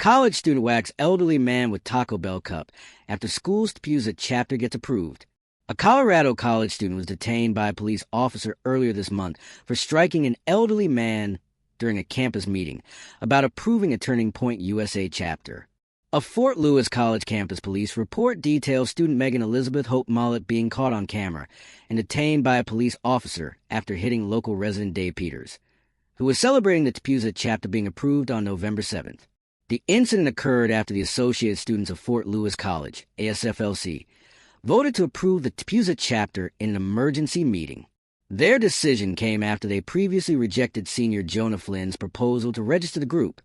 College student whacks elderly man with Taco Bell cup after school's TPUSA chapter gets approved. A Colorado college student was detained by a police officer earlier this month for striking an elderly man during a campus meeting about approving a Turning Point USA chapter. A Fort Lewis College campus police report details student Megan Elizabeth Hope Mollett being caught on camera and detained by a police officer after hitting local resident Dave Peters, who was celebrating the TPUSA chapter being approved on November 7th. The incident occurred after the Associated Students of Fort Lewis College, ASFLC, voted to approve the TPUSA chapter in an emergency meeting. Their decision came after they previously rejected senior Jonah Flynn's proposal to register the group,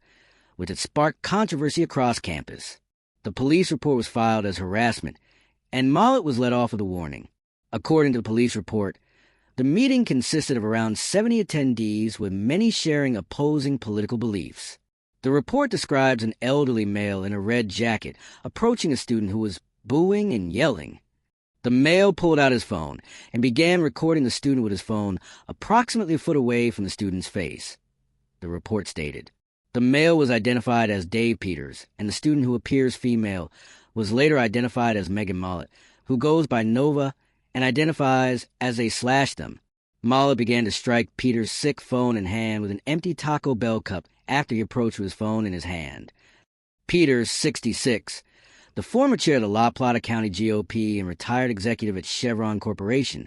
which had sparked controversy across campus. The police report was filed as harassment, and Mollett was let off with a warning. According to the police report, the meeting consisted of around 70 attendees, with many sharing opposing political beliefs. The report describes an elderly male in a red jacket approaching a student who was booing and yelling. The male pulled out his phone and began recording the student with his phone approximately a foot away from the student's face. The report stated. The male was identified as Dave Peters, and the student, who appears female, was later identified as Megan Mollett, who goes by Nova and identifies as they slashed them. Mollett began to strike Peters' sick phone in hand with an empty Taco Bell cup after he approached with his phone in his hand. Peters, 66, the former chair of the La Plata County GOP and retired executive at Chevron Corporation,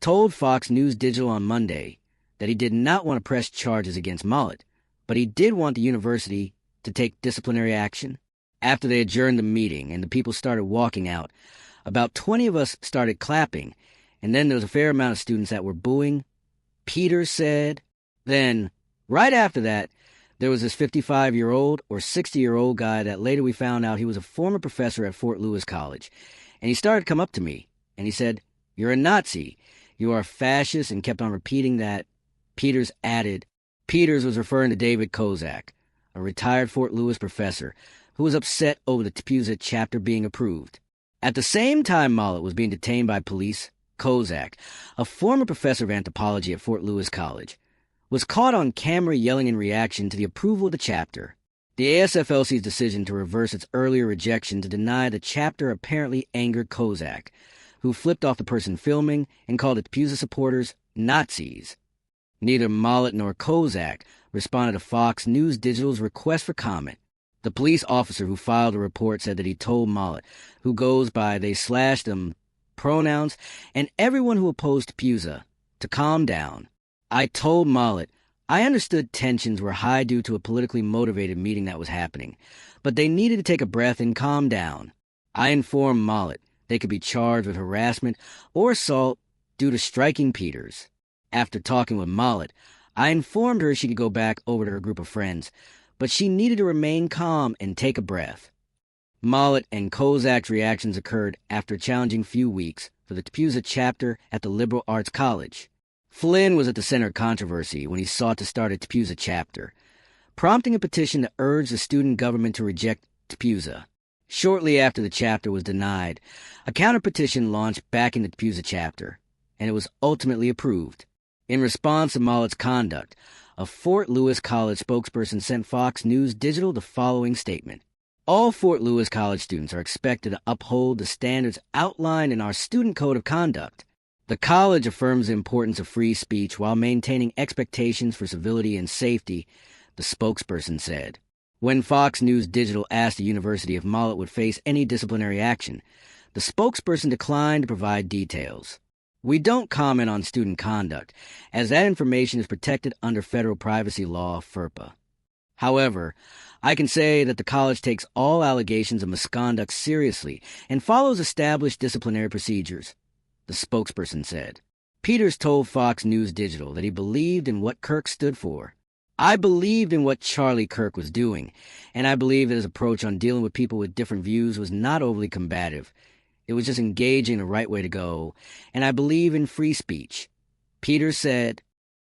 told Fox News Digital on Monday that he did not want to press charges against Mollett, but he did want the university to take disciplinary action. After they adjourned the meeting and the people started walking out, about 20 of us started clapping, and then there was a fair amount of students that were booing, Peters said. Then, right after that, there was this 55-year-old or 60-year-old guy that later we found out he was a former professor at Fort Lewis College, and he started to come up to me, and he said, "You're a Nazi, you are a fascist," and kept on repeating that. Peters added. Peters was referring to David Kozak, a retired Fort Lewis professor, who was upset over the TPUSA chapter being approved. At the same time Mollett was being detained by police, Kozak, a former professor of anthropology at Fort Lewis College, was caught on camera yelling in reaction to the approval of the chapter. The ASFLC's decision to reverse its earlier rejection to deny the chapter apparently angered Kozak, who flipped off the person filming and called the TPUSA supporters Nazis. Neither Mollett nor Kozak responded to Fox News Digital's request for comment. The police officer who filed the report said that he told Mollett, who goes by "they slashed them" pronouns, and everyone who opposed TPUSA to calm down. I told Mollett I understood tensions were high due to a politically motivated meeting that was happening, but they needed to take a breath and calm down. I informed Mollett they could be charged with harassment or assault due to striking Peters. After talking with Mollett, I informed her she could go back over to her group of friends, but she needed to remain calm and take a breath. Mollett and Kozak's reactions occurred after a challenging few weeks for the TPUSA chapter at the Liberal Arts College. Flynn was at the center of controversy when he sought to start a TPUSA chapter, prompting a petition to urge the student government to reject TPUSA. Shortly after the chapter was denied, a counter-petition launched backing the TPUSA chapter, and it was ultimately approved. In response to Mollett's conduct, a Fort Lewis College spokesperson sent Fox News Digital the following statement. All Fort Lewis College students are expected to uphold the standards outlined in our Student Code of Conduct. The college affirms the importance of free speech while maintaining expectations for civility and safety, the spokesperson said. When Fox News Digital asked the university if Mollett would face any disciplinary action, the spokesperson declined to provide details. "We don't comment on student conduct, as that information is protected under federal privacy law, FERPA. However, I can say that the college takes all allegations of misconduct seriously and follows established disciplinary procedures," the spokesperson said. Peters told Fox News Digital that he believed in what Kirk stood for. "I believed in what Charlie Kirk was doing, and I believe that his approach on dealing with people with different views was not overly combative. It was just engaging the right way to go, and I believe in free speech," Peters said.